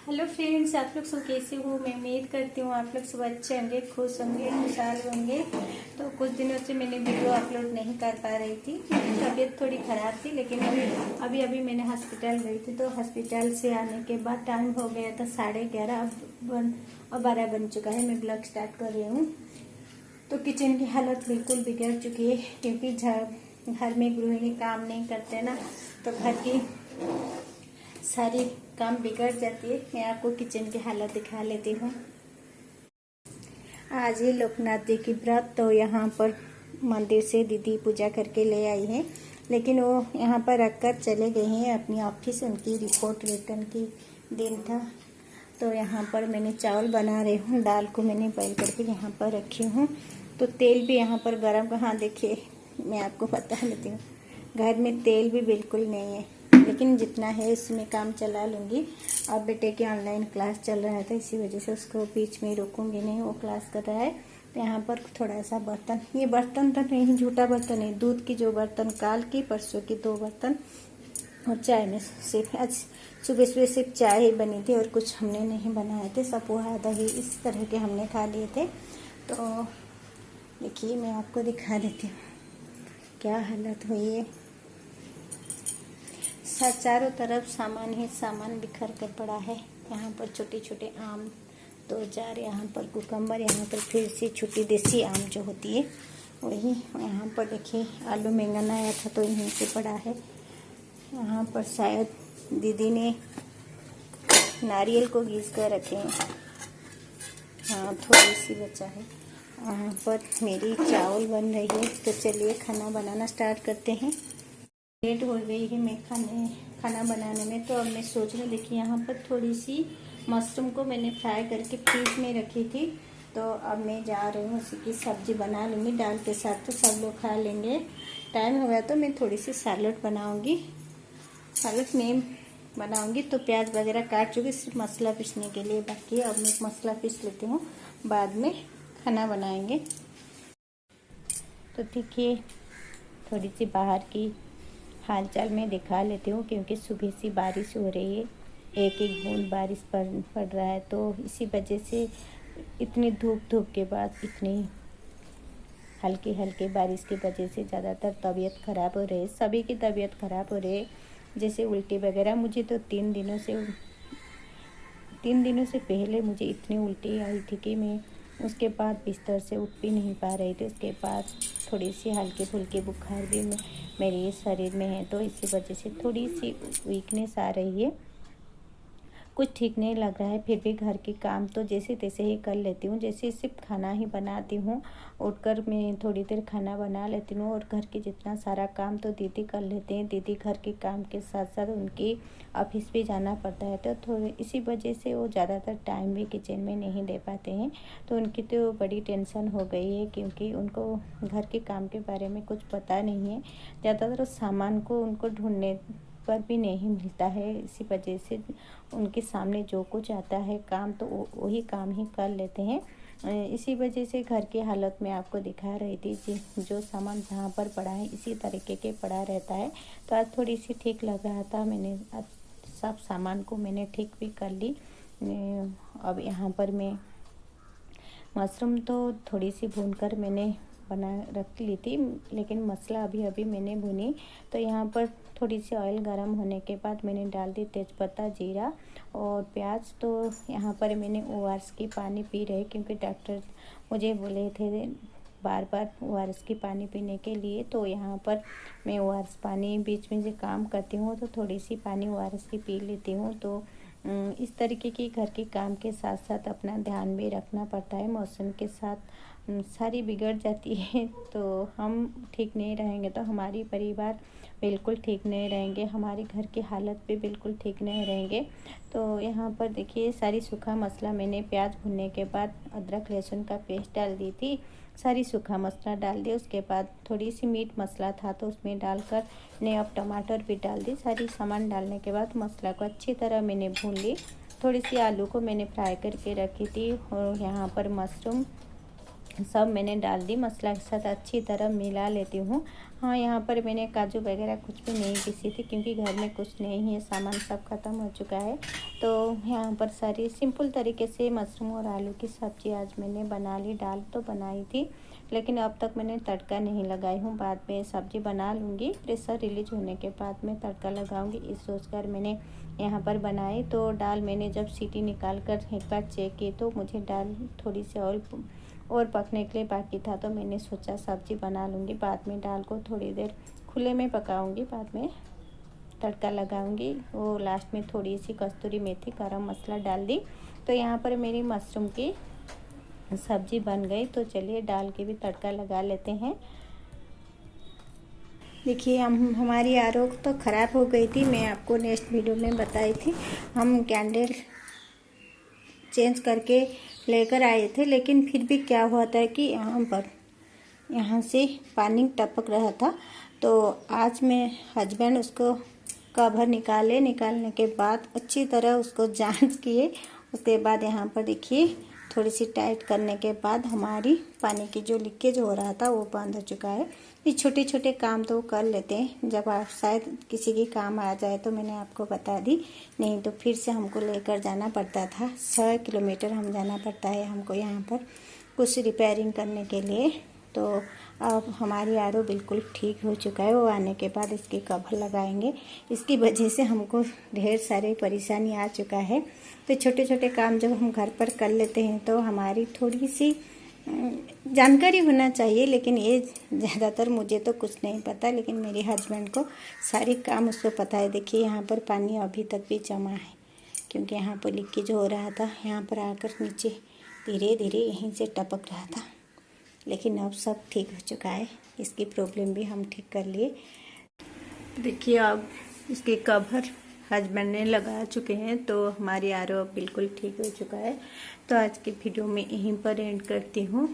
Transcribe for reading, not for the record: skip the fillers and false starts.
Hello friends, आप लोग सब कैसे हो। मैं उम्मीद करती हूँ आप लोग सब अच्छे होंगे, खुश होंगे, खुशहाल होंगे। तो कुछ दिनों से मैंने वीडियो अपलोड नहीं कर पा रही थी, मेरी तबीयत थोड़ी ख़राब थी। लेकिन अभी मैंने हॉस्पिटल गई थी, तो हॉस्पिटल से आने के बाद टाइम हो गया था 11:30, अब 12 बन चुका है। मैं ब्लॉग स्टार्ट कर रही हूँ। तो किचन की हालत बिल्कुल बिगड़ चुकी है, क्योंकि घर में गृहिणी काम नहीं करते ना, तो घर की सारी काम बिगड़ जाती है। मैं आपको किचन की हालत दिखा लेती हूँ। आज ही लोकनाथ जी की व्रत, तो यहाँ पर मंदिर से दीदी पूजा करके ले आई है, लेकिन वो यहाँ पर रखकर चले गए हैं अपनी ऑफिस। उनकी रिपोर्ट रिटर्न की दिन था। तो यहाँ पर मैंने चावल बना रही हूँ, दाल को मैंने बॉईल करके यहाँ पर रखी हूँ। तो तेल भी यहाँ पर गरम, कहाँ देखिए मैं आपको बता लेती हूँ, घर में तेल भी बिल्कुल नहीं है, लेकिन जितना है इसमें काम चला लूँगी। अब बेटे की ऑनलाइन क्लास चल रहा था, इसी वजह से उसको बीच में रोकूंगी नहीं, वो क्लास कर रहा है। तो यहाँ पर थोड़ा सा बर्तन, ये बर्तन तो नहीं, झूठा बर्तन है, दूध की जो बर्तन काल की परसों की 2 बर्तन। और चाय में सिर्फ आज सुबह सुबह सिर्फ चाय ही बनी थी, और कुछ हमने नहीं बनाए थे। सब पोहा दही इस तरह के हमने खा लिए थे। तो देखिए मैं आपको दिखा देती हूँ क्या हालत हुई है। चारों तरफ सामान ही सामान बिखर कर पड़ा है। यहाँ पर छोटे छोटे आम 2-4, यहाँ पर कुकम्बर, यहाँ पर फिर से छोटी देसी आम जो होती है वही। यहाँ पर देखिए आलू बैंगन आया था, तो यहीं से पड़ा है। यहाँ पर शायद दीदी ने नारियल को घिस कर रखे हैं। हाँ, थोड़ी सी बचा है। यहाँ पर मेरी चावल बन रही है, तो चलिए खाना बनाना स्टार्ट करते हैं। लेट हो गई है मैं खाना बनाने में। तो अब मैं सोच रही हूँ, देखिए यहाँ पर थोड़ी सी मशरूम को मैंने फ्राई करके फ्रीज में रखी थी। तो अब मैं जा रही हूँ उसी की सब्जी बना लूँगी दाल के साथ, तो सब लोग खा लेंगे। टाइम हो गया तो मैं थोड़ी सी सैलड बनाऊँगी। सैलड में बनाऊँगी तो प्याज वगैरह काट चुकी, सिर्फ मसाला पीसने के लिए बाकी है। अब मैं मसाला पीस लेती हूँ, बाद में खाना बनाएंगे। तो देखिए थोड़ी सी बाहर की हालचाल में दिखा लेती हूँ, क्योंकि सुबह से बारिश हो रही है, एक एक बूंद बारिश पड़ रहा है। तो इसी वजह से इतनी धूप के बाद इतनी हल्की हल्की बारिश की वजह से ज़्यादातर तबीयत ख़राब हो रही है। सभी की तबीयत ख़राब हो रही है, जैसे उल्टी वगैरह। मुझे तो 3 दिनों से पहले मुझे इतनी उल्टी आई थी कि मैं उसके बाद बिस्तर से उठ भी नहीं पा रही थी। उसके बाद थोड़ी सी हल्की फुल्की बुखार भी मेरे शरीर में है, तो इसी वजह से थोड़ी सी वीकनेस आ रही है। कुछ ठीक नहीं लग रहा है, फिर भी घर के काम तो जैसे तैसे ही कर लेती हूँ। जैसे सिर्फ खाना ही बनाती हूँ, उठकर मैं थोड़ी देर खाना बना लेती हूँ, और घर के जितना सारा काम तो दीदी कर लेते हैं। दीदी घर के काम के साथ साथ उनकी ऑफिस भी जाना पड़ता है, तो थोड़ी इसी वजह से वो ज़्यादातर टाइम भी किचन में नहीं दे पाते हैं। तो उनकी तो बड़ी टेंशन हो गई है, क्योंकि उनको घर के काम के बारे में कुछ पता नहीं है। ज़्यादातर सामान को उनको ढूंढने पर भी नहीं मिलता है, इसी वजह से उनके सामने जो कुछ आता है काम, तो वही काम ही कर लेते हैं। इसी वजह से घर की हालत में आपको दिखा रही थी, जो सामान जहाँ पर पड़ा है इसी तरीके के पड़ा रहता है। तो आज थोड़ी सी ठीक लग रहा था, मैंने आज सब सामान को मैंने ठीक भी कर ली। अब यहाँ पर मैं मशरूम तो थोड़ी सी भूनकर मैंने बना रख ली थी, लेकिन मसाला अभी मैंने भुनी। तो यहाँ पर थोड़ी सी ऑयल गरम होने के बाद मैंने डाल दी तेज़पत्ता, जीरा और प्याज। तो यहाँ पर मैंने ORS की पानी पी रही, क्योंकि डॉक्टर मुझे बोले थे बार बार ORS की पानी पीने के लिए। तो यहाँ पर मैं ORS पानी बीच में जो काम करती हूँ, तो थोड़ी सी पानी ORS की पी लेती हूँ। तो इस तरीके की घर के काम के साथ साथ अपना ध्यान भी रखना पड़ता है। मौसम के साथ सारी बिगड़ जाती है, तो हम ठीक नहीं रहेंगे तो हमारी परिवार बिल्कुल ठीक नहीं रहेंगे, हमारे घर की हालत भी बिल्कुल ठीक नहीं रहेंगे। तो यहाँ पर देखिए सारी सूखा मसाला मैंने प्याज भुनने के बाद अदरक लहसुन का पेस्ट डाल दी थी, सारी सूखा मसाला डाल दिया। उसके बाद थोड़ी सी मीट मसाला था, तो उसमें डालकर ने अब टमाटर भी डाल दी। सारी सामान डालने के बाद मसाला को अच्छी तरह मैंने भून ली। थोड़ी सी आलू को मैंने फ्राई करके रखी थी, और यहाँ पर मशरूम सब मैंने डाल दी, मसाला के साथ अच्छी तरह मिला लेती हूँ। हाँ, यहाँ पर मैंने काजू वगैरह कुछ भी नहीं पीसी थी क्योंकि घर में कुछ नहीं है, सामान सब ख़त्म हो चुका है। तो यहाँ पर सारी सिंपल तरीके से मशरूम और आलू की सब्ज़ी आज मैंने बना ली। दाल तो बनाई थी लेकिन अब तक मैंने तड़का नहीं लगाई हूँ, बाद में सब्ज़ी बना लूँगी। प्रेशर रिलीज होने के बाद मैं तड़का लगाऊँगी, इस सोचकर मैंने यहाँ पर बनाई। तो दाल मैंने जब सीटी निकाल कर एक बार चेक की तो मुझे दाल थोड़ी सी और पकने के लिए बाकी था, तो मैंने सोचा सब्ज़ी बना लूँगी, बाद में दाल को थोड़ी देर खुले में पकाऊँगी, बाद में तड़का लगाऊँगी। वो लास्ट में थोड़ी सी कस्तूरी मेथी, गरम मसाला डाल दी। तो यहाँ पर मेरी मशरूम की सब्ज़ी बन गई। तो चलिए दाल के भी तड़का लगा लेते हैं। देखिए हमारी आरो तो ख़राब हो गई थी, मैं आपको नेक्स्ट वीडियो में बताई थी। हम कैंडल चेंज करके लेकर आए थे, लेकिन फिर भी क्या हुआ था कि यहाँ से पानी टपक रहा था। तो आज मैं हस्बैंड उसको कवर निकालने के बाद अच्छी तरह उसको जांच किए। उसके बाद यहाँ पर देखिए थोड़ी सी टाइट करने के बाद हमारी पानी की जो लीकेज हो रहा था वो बंद हो चुका है। ये छोटे छोटे काम तो कर लेते हैं, जब आप शायद किसी की काम आ जाए तो मैंने आपको बता दी, नहीं तो फिर से हमको लेकर जाना पड़ता था। 100 किलोमीटर हम जाना पड़ता है हमको यहाँ पर कुछ रिपेयरिंग करने के लिए। तो अब हमारी आरो बिल्कुल ठीक हो चुका है। वो आने के बाद इसके कवर लगाएंगे, इसकी वजह से हमको ढेर सारी परेशानी आ चुका है। तो छोटे छोटे काम जब हम घर पर कर लेते हैं तो हमारी थोड़ी सी जानकारी होना चाहिए, लेकिन ये ज़्यादातर मुझे तो कुछ नहीं पता, लेकिन मेरे हस्बैंड को सारी काम उसको पता है। देखिए यहाँ पर पानी अभी तक भी जमा है क्योंकि यहाँ पर लीकेज हो रहा था। यहाँ पर आकर नीचे धीरे धीरे यहीं से टपक रहा था, लेकिन अब सब ठीक हो चुका है। इसकी प्रॉब्लम भी हम ठीक कर लिए। देखिए अब इसके कवर हस्बैंड ने लगा चुके हैं, तो हमारी आरो अब बिल्कुल ठीक हो चुका है। तो आज की वीडियो में यहीं पर एंड करती हूँ।